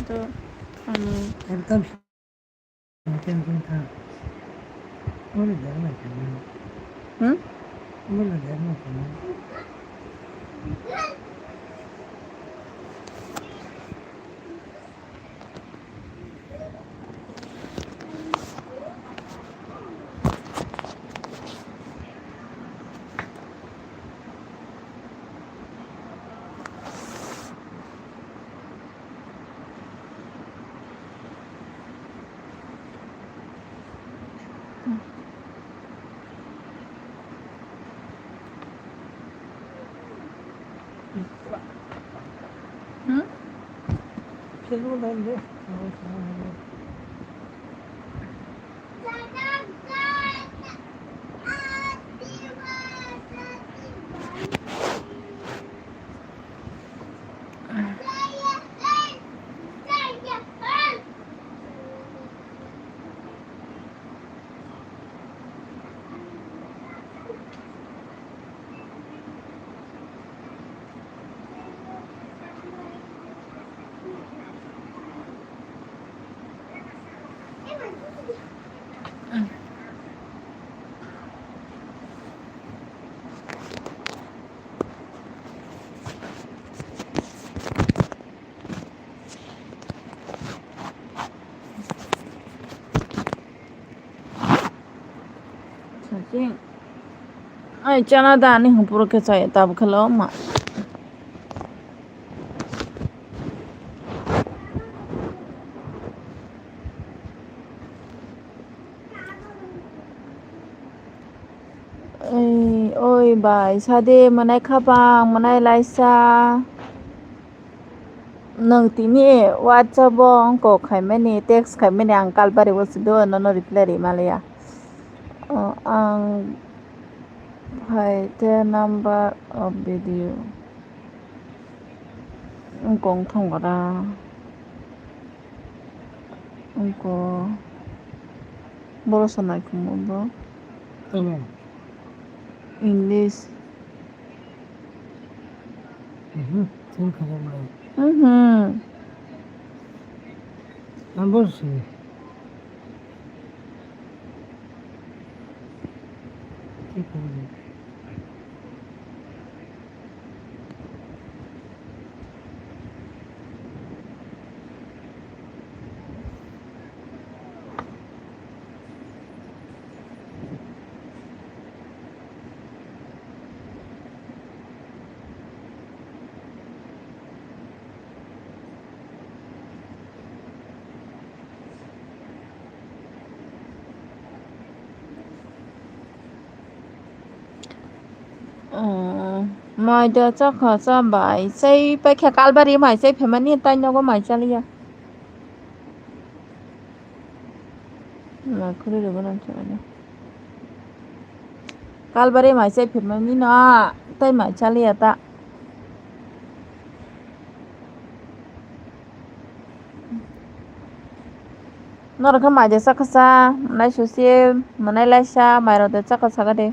또 아니 एकदम टेंशन था बोले धर्म करना 응? बोले धर्म करना 응? फिर वो लेंगे 사진 아이 짜나다 아니 부르게 자야 답 클로마 ôi bài sa đê mà nay khá bang mà nay lại sa nâng tí nè WhatsApp bong có khai mẹ nè text khai mẹ nè ang kalpari was do no reply ri malia ang hai the number of video ang kong thong ra ang ko boro sanai kumo bo तमें English तुम खबर में number से ठीक है mai đó chắc khó ra bài xây bây giờ kalpari mai xây phải mà tay nhau có mai chali à mà kuri được không chơi nữa kalpari mai xây phải mà nó tay mai chali à ta nó được cái mai giờ sắc sa nay social mà nay lại sa mai rồi chắc có sao đấy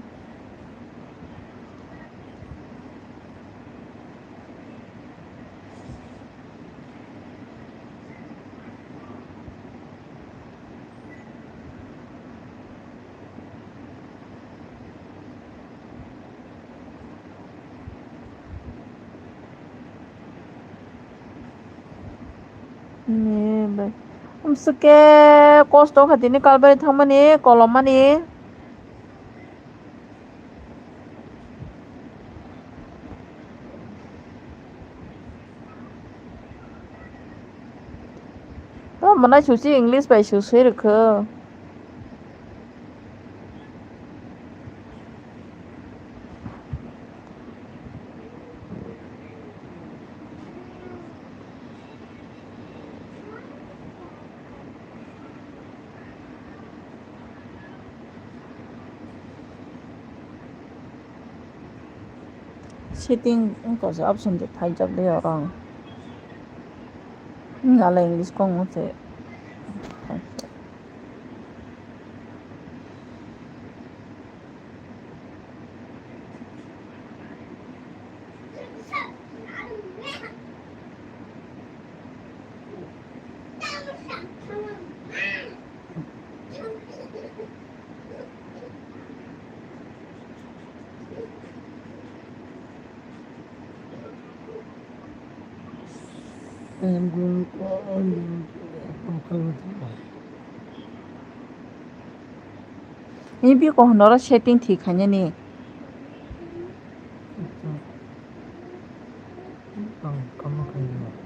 nè bây sức cost đó khá tin kalpari thằng mà nè column mà nè đó mà nay sushi English bài sushi được không setting có cái option để thay chấp đấy orang nggak lah English kok nggak sih Embun ko embun kalbar thang. 이 비고 너라 세팅 티카냐니 Ito kamu kayo.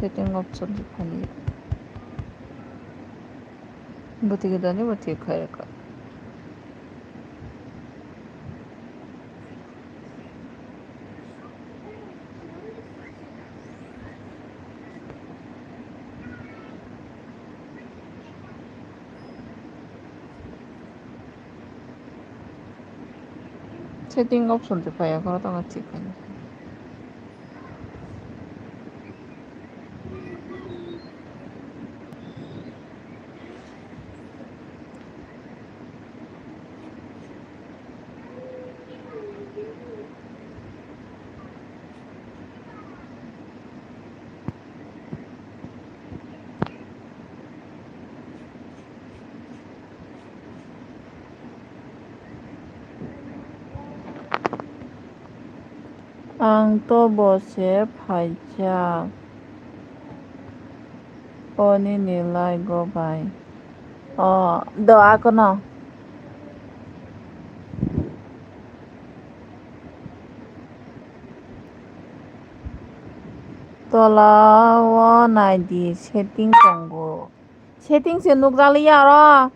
세팅 없어 파니 뭐 되게 다니 뭐 되게 가야까 세팅 없었는데 봐야 그러다가 티카니 앙또봇의 발작 뻔히 라이고 바이 너 아거나 또라워 나이디 세팅 정보 세팅 세 녹달이야라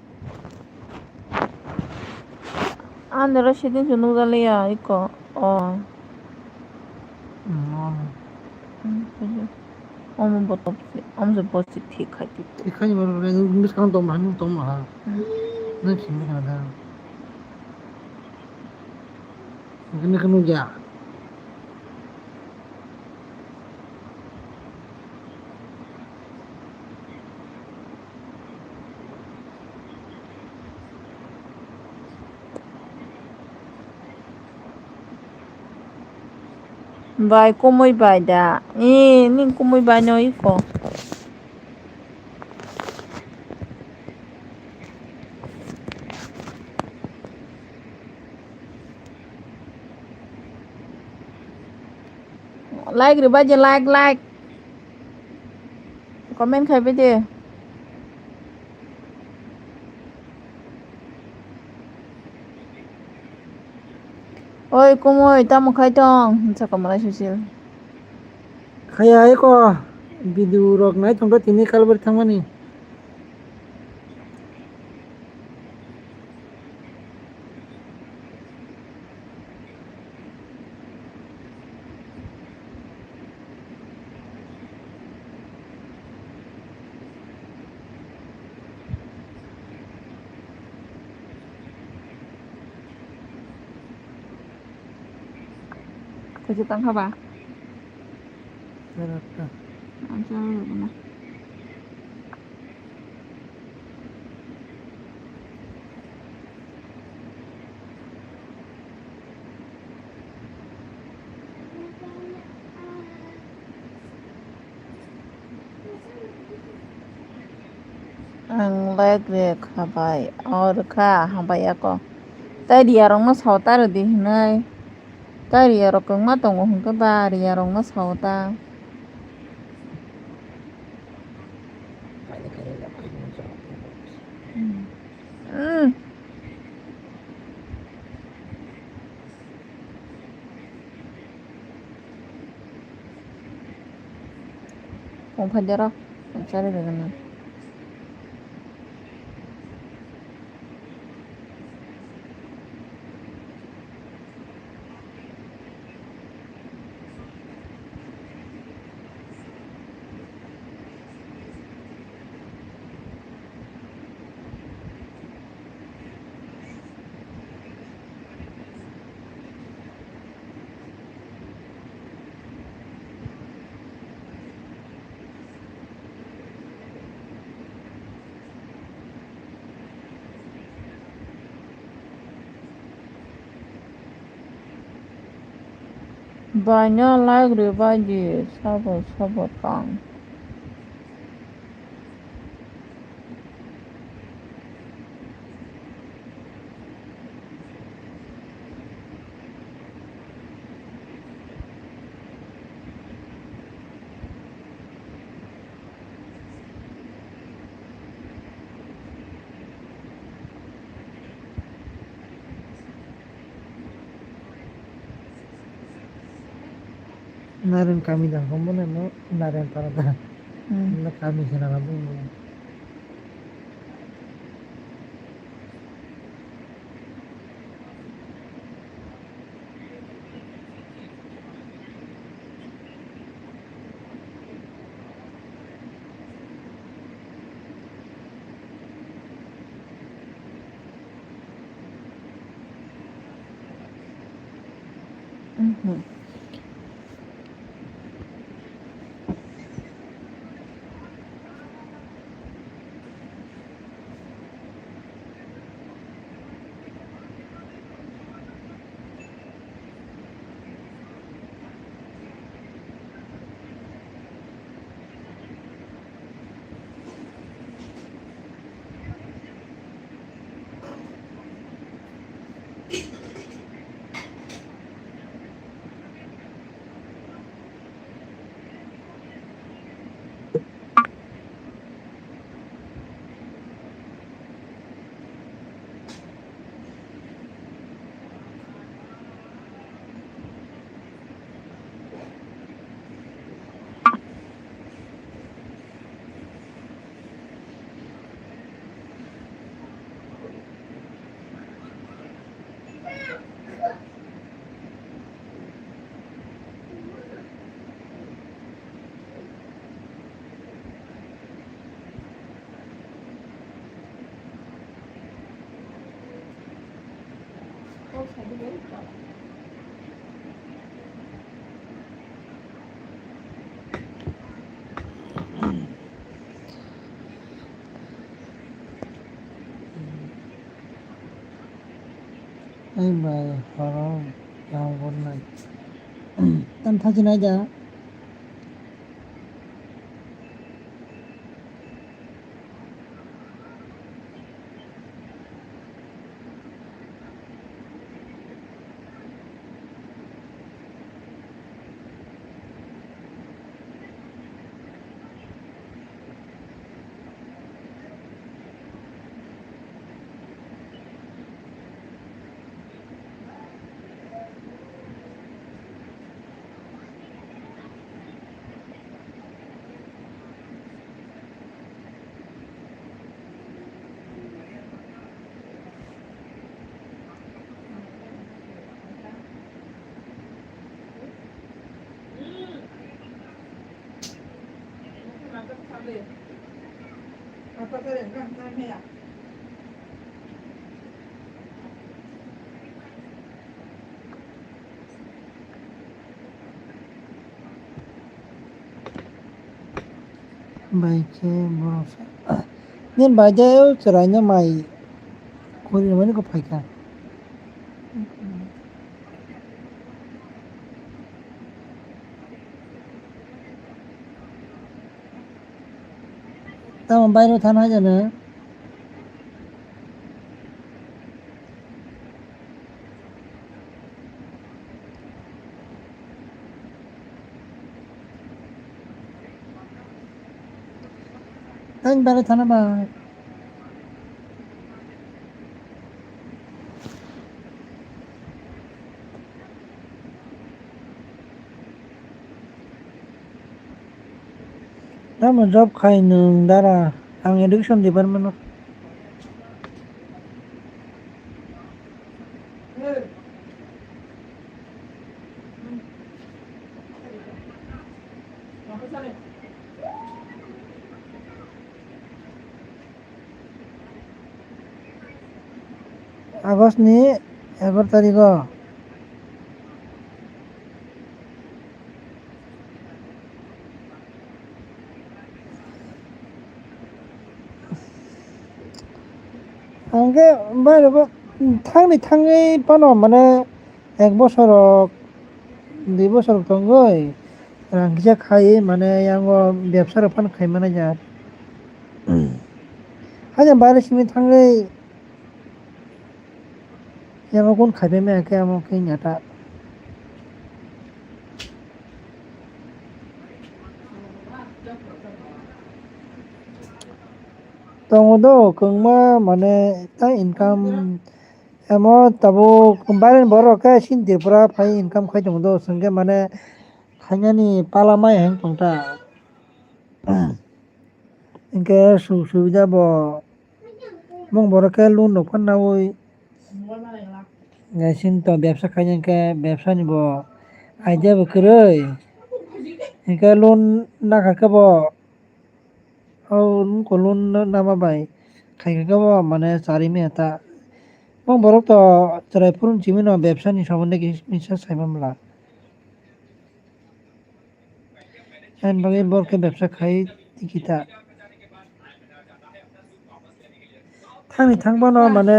안내라 세팅 세 녹달이야 이거 어머 뭐 없지 아무도 버스 티카지 Ikan baru ini sekarang tom lah. Nanti sini kan ada. Mungkin kan uja. Vai como vai dar? Nem como vai não iko. Like rồi bây giờ like. Comment khai bây giờ. Ôi como tao một khai tong. 잠깐만 하시실. Kaya ko video rok na itong tini kalbar thang mani. Kasi tang haba. Sarap. Ang sarap na. Ang leg habay और का habay ako. Tay diarong mas hota ro di hinay. Tay diarong kung matong hong ka ba diarong mas hota. Kung padera, ang sari rin naman. Banyak like baju sabar kang. Naren kami dah kamu nemo naren para dah Hmm. na kami sih nak bung. Mhm. Ay bay haram yang warna. Tam thajin aja. Apa kalian kan namanya ya? Bay ke borosa. Nen baja yo ceranya mai. Kuri mana ko paika. Tam bayro thana aja na. Tan bayro thana ba. Tam job khai nung dara. Ang education department. Agust ni 11 তারিখ আগে বাইরে থাঙै পানো মানে 1 বছর 2 বছর তঙ্গই রাংকিজা খাই মানে আঙ্গো ব্যবসার fun খাই মানে যা হাজার বাইরে সিমি থাঙै yang কোন খাইবে মে একে আমাকে নাটা tong do kengma মানে ta income emo tabo বাইরে বড় কা সিন দেপরা ফাই ইনকাম খাই tong do সঙ্গে মানে खायनानि पाला माइ हां तंता इनके सुबिदा bo mong boro ke loan rok fannawi sinto ব্যবসা খাইনি ke ব্যবসা ni bo idea bo kwrui इनके loan नागारखा bo nungko loan nama bai খাইখাকা bo মানে চারিমি এটা mong borok to cherai phurun chimi no ব্যবসা ni sombondhe kisa saimamla en bagui borke ব্যবসা খাই tikita thangni thangbano মানে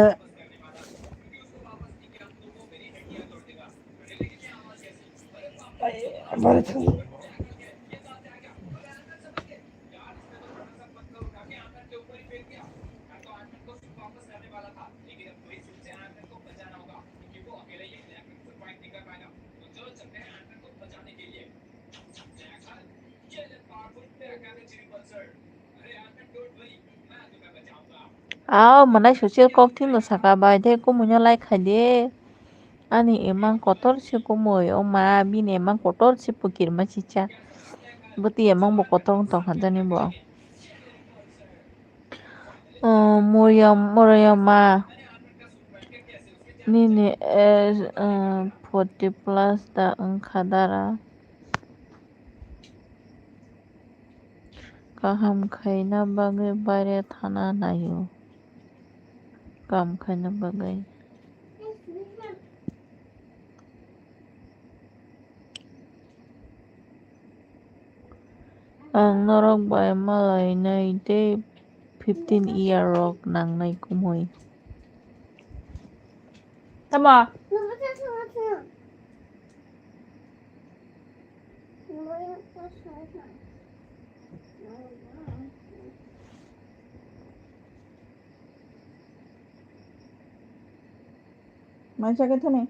Mana social kok ting no saka bai de ko munyo lai khai de ani emang kotor si ko moi o ma bin emang kotor si pukir ma chicha buti emang bo kotor tong khanjani bo Moryama nini 40 plus da oंखादारा गाहाम खायना बागै बायरे थाना नायो गाहाम खायना बागै आं नरक बाय मालायनाय दे 15 year rok नांनाय कुमै Tama. Macam kata ni.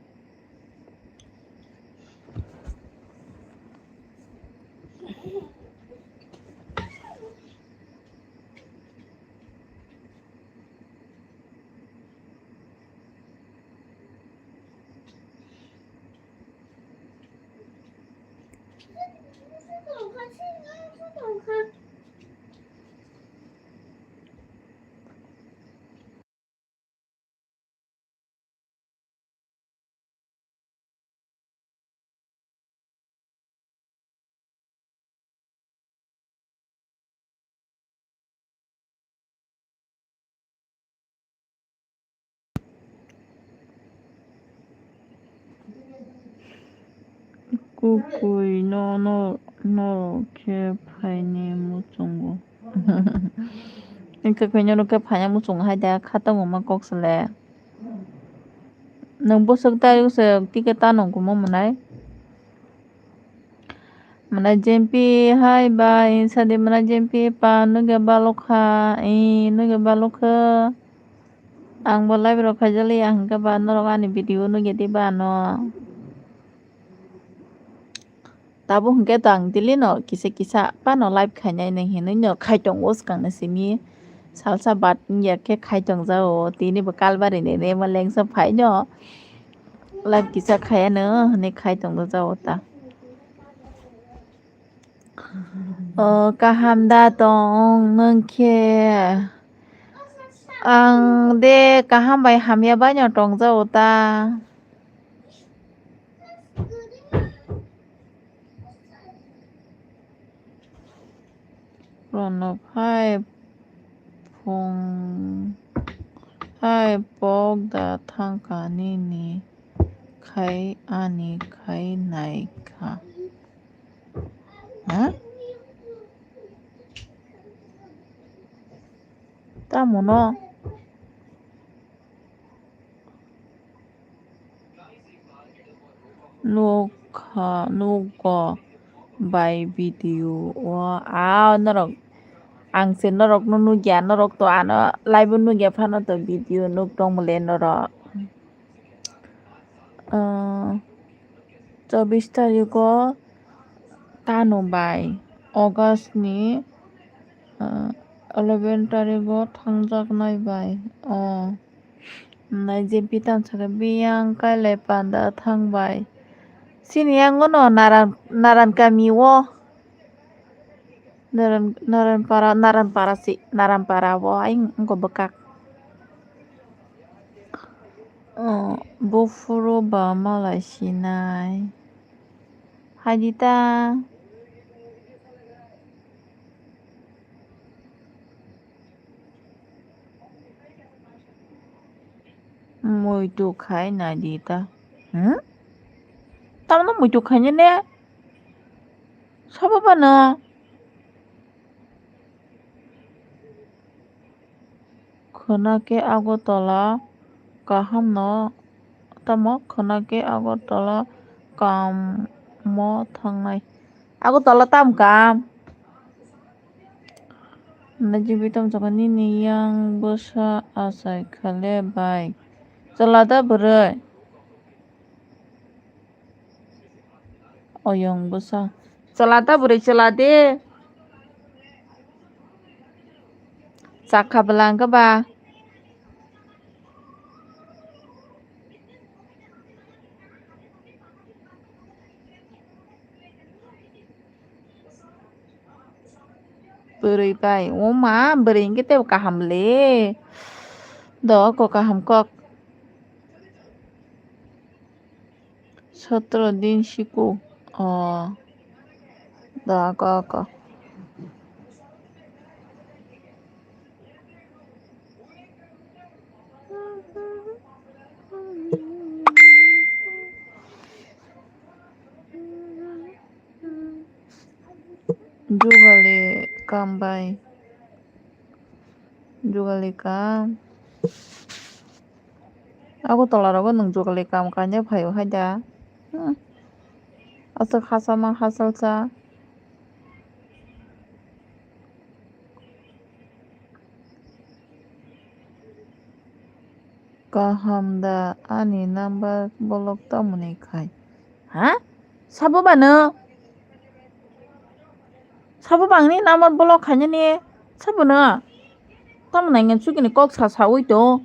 Kukui no ke paini mucungu. Ika kanya no ke paini mucungu hai da kata mama koksale. Nang bosak tayo sa tika tanong ko mo manay. Mana jempi hai ba insa de mana jempi pa nuga balokha nuga balokha. Ang bolai bro khajali ang ka ba no ani video nuga di ba no. Tabo hingga tang dili no kisa pa no live khanya nang hin no khai tong os kang na simi salsa bat ya ke khai tong zao tini bakal bari ne ma leng sa phai no live kisa khaya no ne khai tong zao ta kaham da tong nang ke ang de kaham bai hamya ba nyo tong zao ta Ronok hai pok da thang ka ni khai ani khai nai ka ha ta mo no nuko by video norok ang se norok no nugya norok to ano live nugya phano to video nuk tong mole norok 24 तारिखो तानो बाय अगस्टनि 11 तारिखो थांजागनाय बाय नाय जे बितान साखा बियां कायलाय पान्दा थांबाय Sini yang ngono naran kami wo. Naran para si naran para wo aing engko bekak. Boforo ba malai sinai. Hadita. Muito khai na dita. Tama na muito khai ne. Saba ba na? Khonake agotala kaham no tamo khonake agotala kam mo thangnai. Agotala tam kam. Najibitam sakani niyang bosa asai khale bai. Celada berai. Oyong bosa. Celada berai celade. Saka belang ke ba? Berai bai. Oma berai kita kaham le. Do ko kaham kok. 17 दिन शिकू दा का जुगाले काम bye जुगाले काम aku tolarago nung jugaले काम kanya भायो हायदा asal khasa ma hasal sa kahamda ani number bolok tamuni khai ha sabo bano sabo bangni number bolok khanya ni sabo na tamna ngen sugini kok sa sa oi to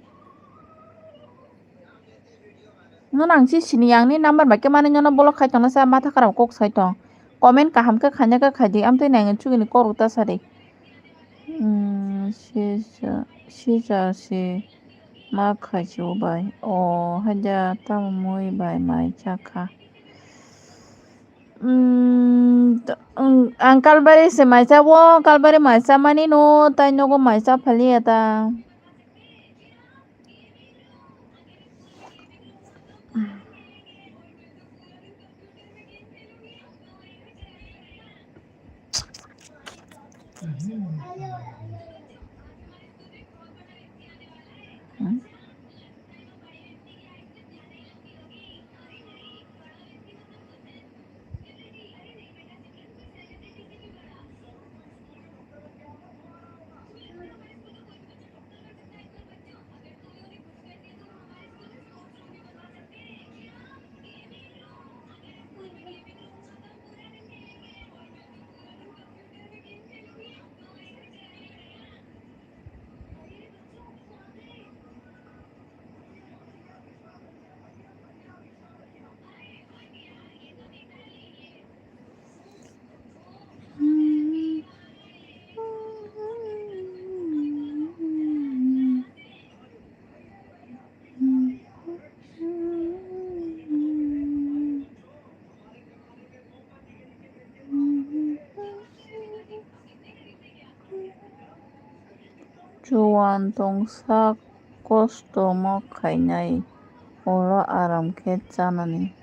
nang si sini yang ni number ba ke mane nyono bolok khai tong na sa matha karam kok sai tong comment kaham ka khanya ka khaji am te nang sugini koruk ta sari si ma khaji bai o haja tam moi bai mai chakha ang kalbari se maisa wo kalbari maisa mani no tai no go maisa phali eta Cuan tongsak kosto mo khainai oro aram khe chanani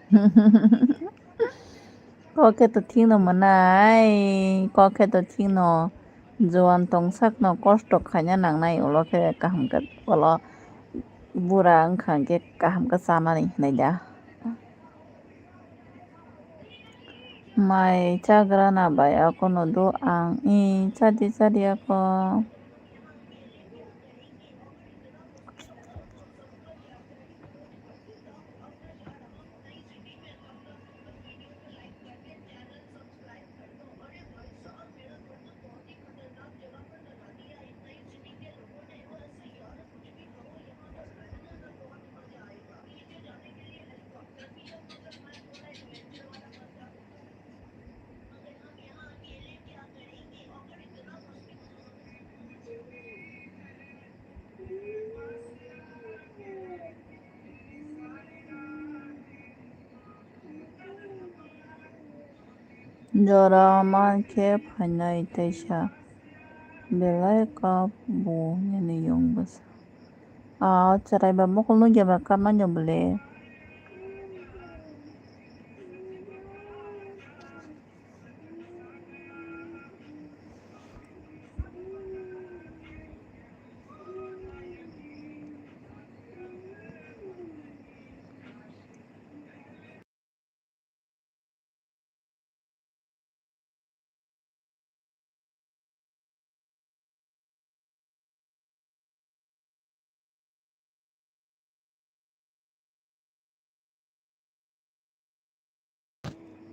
koke to thino manai koke to thino juan tongsak no kosto khaina nangnai ulo khe kaham ka ulo bura wngkhang khe kaham ka chanani hinaida mai chagrana bai ako no do ang chadi ako जरा 많게 फायनाय दै사 belai bo ni yung bas. Cerai ba mo kung nung ba ka man yung beli.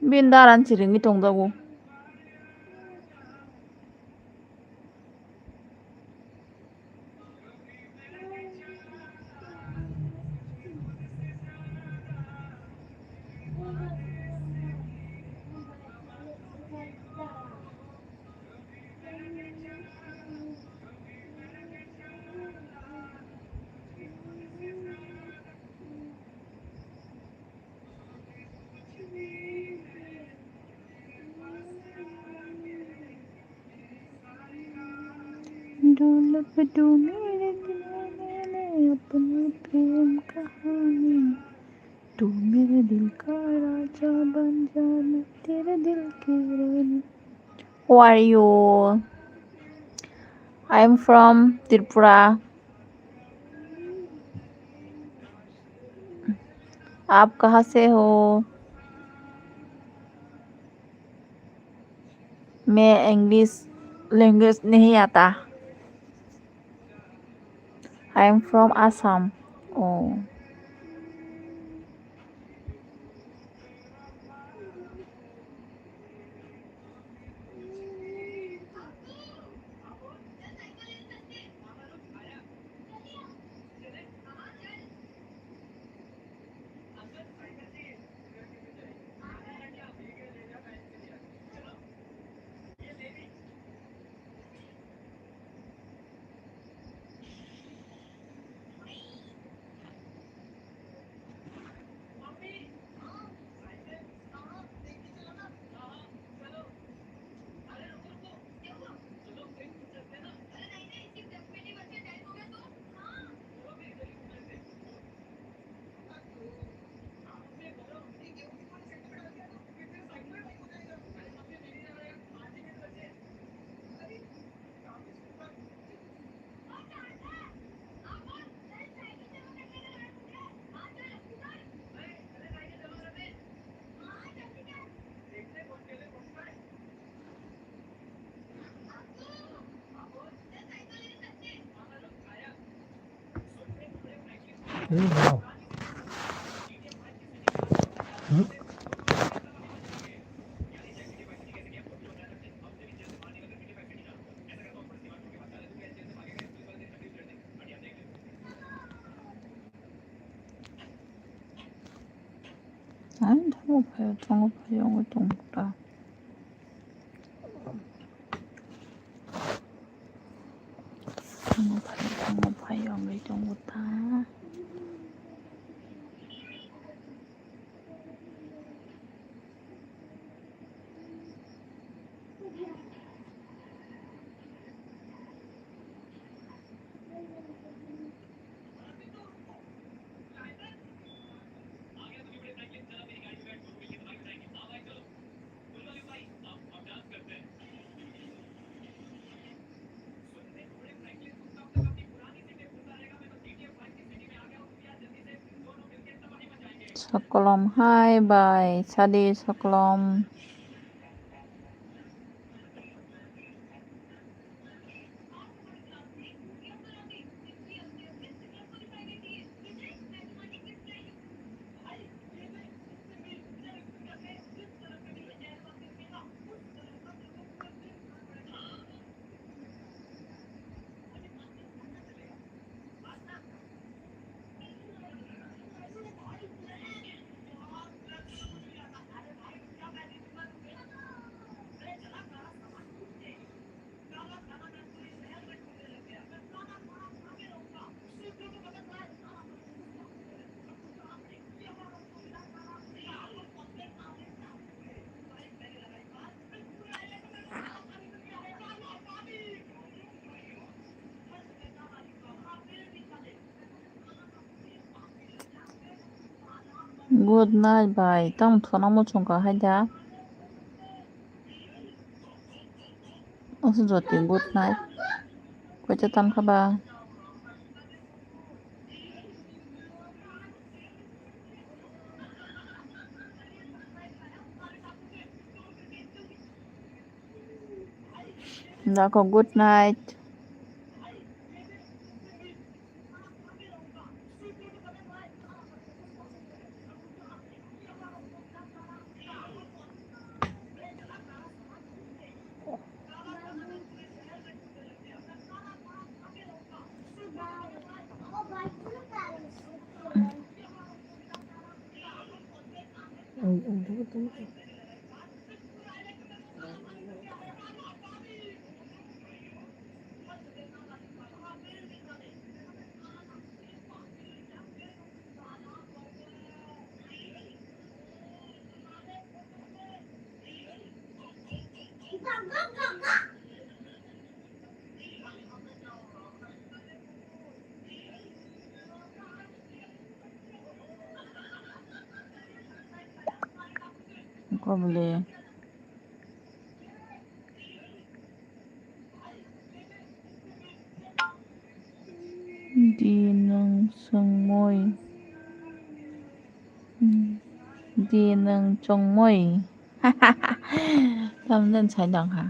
Bindaran ciring itong daw. डोलक दो मेरे दिल अपनी प्रेम कहानी तू मेरे दिल का राजा बन जाना तेरे दिल की रानी. Who are you? I am from Tripura. आप कहाँ से हो? मैं इंग्लिश लैंग्वेज नहीं आता. I am from Assam. Oh. Wow. 아니, 통업해요, 영어 동그라. 통업해요, 영어 동그라. Sakolom, hi, bye. Sadi, sakolom. Good night bye. Tang thona mo chungka haida. Osu joti good night. Koita tan khaba. Dako good night. Ko bole. Di nang sungmoy. Di nang chongmoy. Làm nên sai đằng hả?